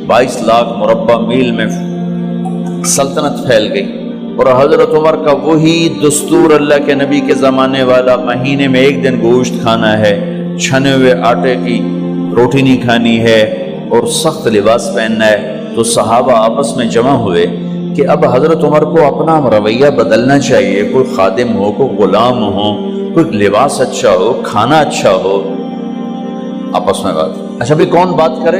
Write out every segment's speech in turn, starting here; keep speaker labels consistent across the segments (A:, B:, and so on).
A: 22 लाख मुरब्बा मील में सल्तनत फैल गई। और हजरत उमर का वही दस्तूर अल्लाह के नबी के ज़माने वाला, महीने में एक दिन गोश्त खाना है, छने हुए आटे की रोटी नहीं खानी है और सख्त लिबास पहनना है। तो सहाबा आपस में जमा हुए कि अब हजरत उमर को अपना रवैया बदलना चाहिए, कोई खादिम हो, कोई गुलाम हो, कोई लिबास अच्छा हो, खाना अच्छा हो। आपस में बात, अच्छा भी कौन बात करे?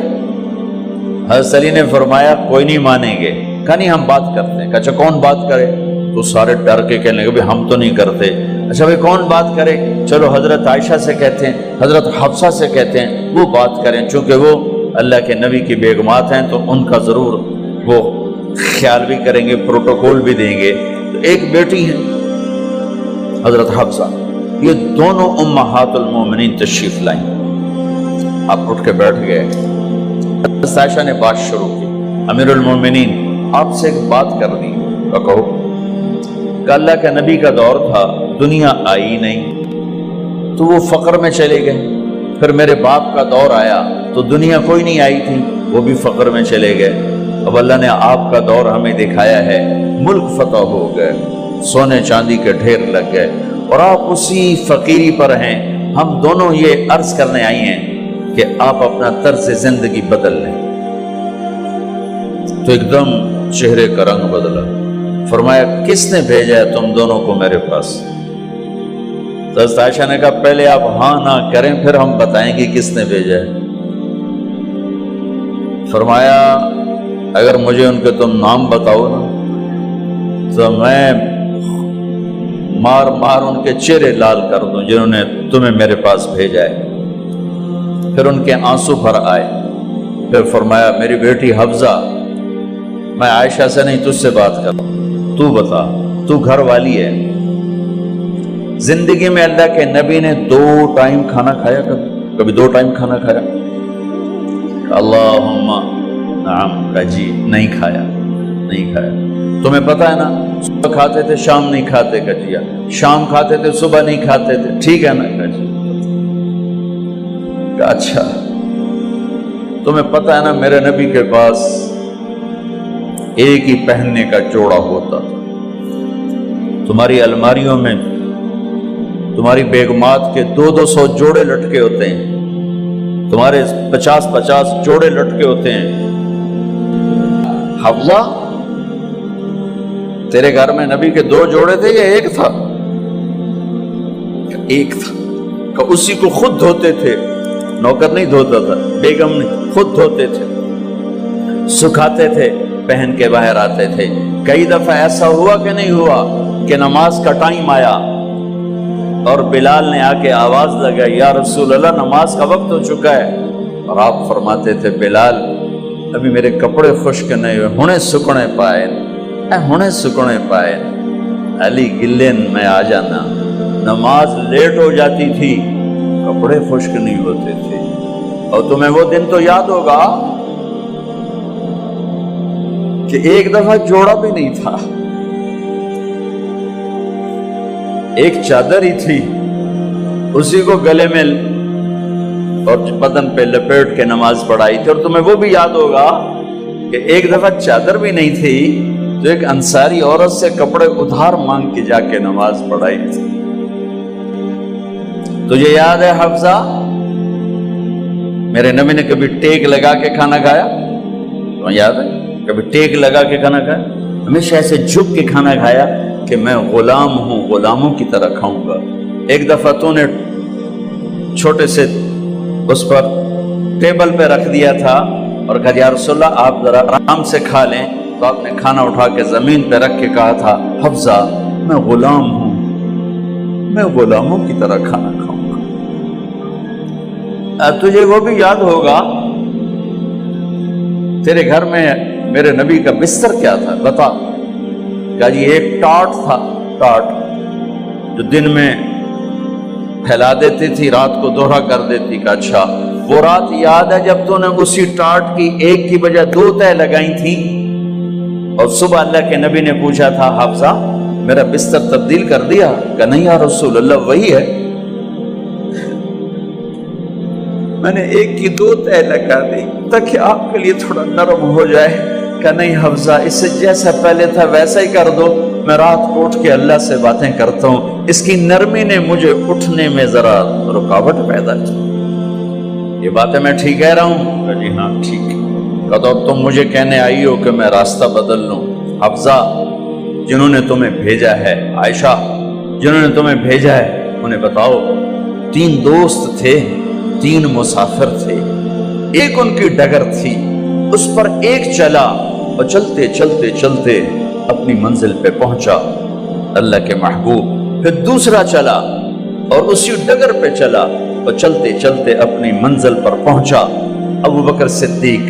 A: हज़रत अली ने फरमाया कोई नहीं मानेंगे। कहा नहीं हम बात करते हैं। अच्छा कौन बात करे? तो सारे डर के कहने लगे भाई हम तो नहीं करते। अच्छा भाई कौन बात करे? चलो हजरत आयशा से कहते हैं, हजरत हफ्सा से कहते हैं वो बात करें, चूंकि वो अल्लाह के नबी की बेगमात हैं तो उनका ज़रूर वो ख्याल भी करेंगे, प्रोटोकॉल भी देंगे। तो एक बेटी है हजरत हफ्सा, ये दोनों उम्महातुल मोमिनीन तशरीफ लाई। आप उठ के बैठ गए। हजरत आयशा ने बात शुरू की, अमीरुल मोमिनीन आपसे एक बात करनी है। कहो। अल्लाह के नबी का दौर था, दुनिया आई नहीं तो वो फक्र में चले गए। फिर मेरे बाप का दौर आया तो दुनिया कोई नहीं आई थी, वो भी फक्र में चले गए। अब अल्लाह ने आपका दौर हमें दिखाया है, मुल्क फतह हो गए, सोने चांदी के ढेर लग गए और आप उसी फकीरी पर हैं। हम दोनों ये अर्ज करने आई हैं कि आप अपना तर्ज जिंदगी बदल लें। तो एकदम चेहरे का रंग बदला। फरमाया किसने भेजा है तुम दोनों को मेरे पास? तो हज़रत आयशा ने कहा पहले आप हाँ ना करें फिर हम बताएंगे किसने भेजा है। फरमाया अगर मुझे उनके तुम नाम बताओ ना तो मैं मार मार उनके चेहरे लाल कर दूं जिन्होंने तुम्हें मेरे पास भेजा है। फिर उनके आंसू भर आए। फिर फरमाया मेरी बेटी हफ्जा, मैं आयशा से नहीं तुझसे बात कर, तू बता, तू घर वाली है। जिंदगी में अल्लाह के नबी ने 2 टाइम खाना खाया? कभी 2 टाइम खाना खाया? अल्लाहुम्मा नाम का जी नहीं खाया, नहीं खाया। तुम्हें पता है ना, सुबह खाते थे शाम नहीं खाते कजिया, शाम खाते थे सुबह नहीं खाते थे, ठीक है ना कजी? अच्छा तुम्हें पता है ना मेरे नबी के पास एक ही पहनने का जोड़ा होता था। तुम्हारी अलमारियों में तुम्हारी बेगमात के 200 जोड़े लटके होते हैं, तुम्हारे 50 जोड़े लटके होते हैं। हफ्सा तेरे घर में नबी के 2 जोड़े थे या एक था? एक था। उसी को खुद धोते थे, नौकर नहीं धोता था, बेगम ने खुद धोते थे, सुखाते थे, पहन के बाहर आते थे। कई दफा ऐसा हुआ कि नहीं हुआ कि नमाज का टाइम आया और बिलाल ने आके आवाज लगाई या रसूल अल्लाह नमाज का वक्त हो चुका है। और आप फरमाते थे बिलाल अभी मेरे कपड़े खुश्क नहीं हुए, हुणे सुकने पाए, हुणे सुकने पाए। अली गिल्लेन में आ जाना, नमाज लेट हो जाती थी, कपड़े खुश्क नहीं होते थे। और तुम्हें वो दिन तो याद होगा कि एक दफा जोड़ा भी नहीं था, एक चादर ही थी, उसी को गले में और बदन पे लपेट के नमाज पढ़ाई थी। और तुम्हें वो भी याद होगा कि एक दफा चादर भी नहीं थी तो एक अंसारी औरत से कपड़े उधार मांग के जाके नमाज पढ़ाई थी। तुझे याद है हफ्सा मेरे नबी ने कभी टेक लगा के खाना खाया? तो याद है कभी टेक लगा के खाना खाया? हमेशा ऐसे झुक के खाना खाया कि मैं गुलाम हूं, गुलामों की तरह खाऊंगा। एक दफा तूने छोटे से उस पर टेबल पे रख दिया था और कहा या रसूलल्लाह आप जरा आराम से खा लें, तो आपने खाना उठा के जमीन पे रख के कहा था हफ्सा मैं गुलाम हूं, मैं गुलामों की तरह खाना खाऊंगा। तुझे वो भी याद होगा तेरे घर में मेरे नबी का बिस्तर क्या था बता? क्या जी एक टाट था, टाट जो दिन में फैला देती थी, रात को दोहरा कर देती। का अच्छा वो रात याद है जब तूने उसी टाट की एक की बजाय 2 तह लगाई थी और सुबह अल्लाह के नबी ने पूछा था हफ्सा मेरा बिस्तर तब्दील कर दिया? का नहीं या रसूल अल्लाह वही है, میں نے ایک کی 2 تہ لگا دی تاکہ آپ کے لیے تھوڑا نرم ہو جائے۔ کہ نہیں حفظہ، اس سے جیسا پہلے تھا ویسا ہی کر دو، میں رات کو اٹھ کے اللہ سے باتیں کرتا ہوں، اس کی نرمی نے مجھے اٹھنے میں ذرا رکاوٹ پیدا کی۔ یہ باتیں میں ٹھیک کہہ رہا ہوں؟ کہ جی ہاں ٹھیک۔ کہ تو اب تم مجھے کہنے آئی ہو کہ میں راستہ بدل لوں؟ حفظہ، جنہوں نے تمہیں بھیجا ہے، عائشہ جنہوں نے تمہیں بھیجا ہے، انہیں بتاؤ 3 دوست تھے، 3 مسافر تھے، ایک ان کی ڈگر تھی، اس پر ایک چلا اور چلتے چلتے چلتے اپنی منزل پہ پہنچا اللہ کے محبوب، پھر دوسرا چلا اور اسی ڈگر پہ چلا اور چلتے چلتے اپنی منزل پر پہنچا ابو بکر صدیق۔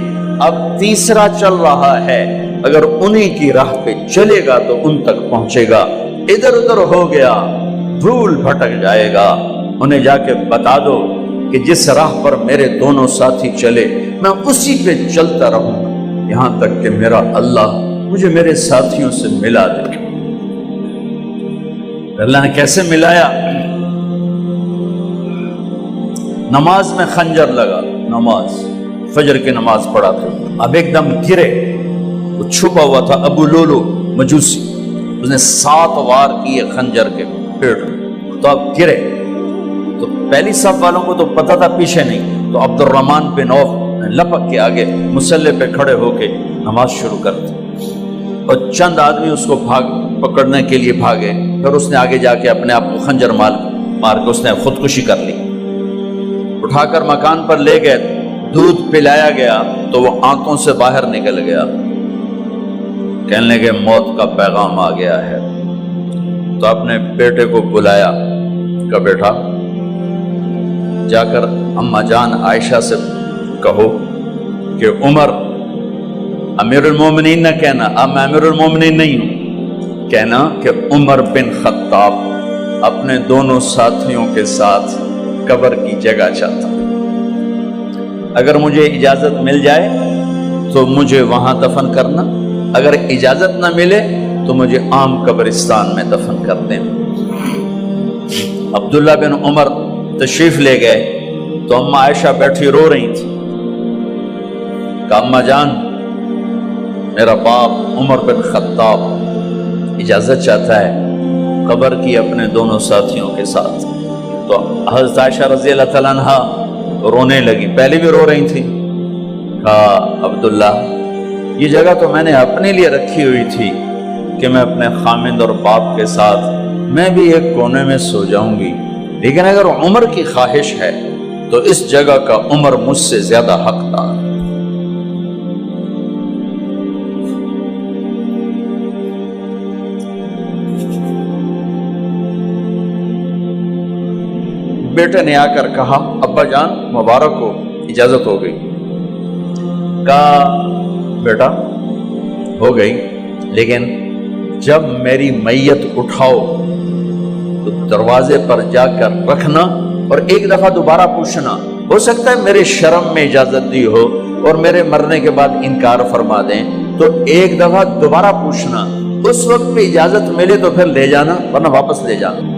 A: اب تیسرا چل رہا ہے، اگر انہی کی راہ پہ چلے گا تو ان تک پہنچے گا، ادھر ادھر ہو گیا بھول بھٹک جائے گا۔ انہیں جا کے بتا دو کہ جس راہ پر میرے دونوں ساتھی چلے میں اسی پہ چلتا رہوں یہاں تک کہ میرا اللہ مجھے میرے ساتھیوں سے ملا دے۔ اللہ نے کیسے ملایا؟ نماز میں خنجر لگا، نماز فجر کی نماز پڑھا تھا، اب ایک دم گرے، وہ چھپا ہوا تھا ابو لولو مجوسی، اس نے 7 وار کیے خنجر کے پیٹ میں، تو اب گرے تو پہلی صف والوں کو تو پتہ تھا، پیچھے نہیں، تو عبد الرحمن بن عوف لپک کے آگے مصلی پہ کھڑے ہو کے نماز شروع کر دی، اور چند آدمی اس کو پکڑنے کے لیے بھاگے، پھر اس نے آگے جا کے اپنے آپ کو خنجر مار کے اس نے خودکشی کر لی۔ اٹھا کر مکان پر لے گئے، دودھ پلایا گیا تو وہ آنتوں سے باہر نکل گیا، کہنے لگے موت کا پیغام آ گیا ہے۔ تو اپنے بیٹے کو بلایا کہ بیٹا جا کر اماں جان عائشہ سے کہو کہ عمر امیر المومنین نہ کہنا، اب میں امیر المومنین نہیں ہوں، کہنا کہ عمر بن خطاب اپنے دونوں ساتھیوں کے ساتھ قبر کی جگہ چاہتا، اگر مجھے اجازت مل جائے تو مجھے وہاں دفن کرنا، اگر اجازت نہ ملے تو مجھے عام قبرستان میں دفن کر دیں۔ عبداللہ بن عمر تشریف لے گئے تو اماں عائشہ بیٹھی رو رہی تھی کہ اماں جان میرا باپ عمر بن خطاب اجازت چاہتا ہے قبر کی اپنے دونوں ساتھیوں کے ساتھ۔ تو حضرت عائشہ رضی اللہ تعالیٰ عنہا رونے لگی، پہلے بھی رو رہی تھی، کہا عبداللہ یہ جگہ تو میں نے اپنے لیے رکھی ہوئی تھی کہ میں اپنے خامند اور باپ کے ساتھ میں بھی ایک کونے میں سو جاؤں گی، لیکن اگر عمر کی خواہش ہے تو اس جگہ کا عمر مجھ سے زیادہ حقدار ہے۔ بیٹے نے آ کر کہا ابا جان مبارک ہو، اجازت ہو گئی۔ کہا بیٹا ہو گئی، لیکن جب میری میت اٹھاؤ تو دروازے پر جا کر رکھنا اور ایک دفعہ دوبارہ پوچھنا، ہو سکتا ہے میرے شرم میں اجازت دی ہو اور میرے مرنے کے بعد انکار فرما دیں، تو ایک دفعہ دوبارہ پوچھنا، اس وقت پہ اجازت ملے تو پھر لے جانا ورنہ واپس لے جانا۔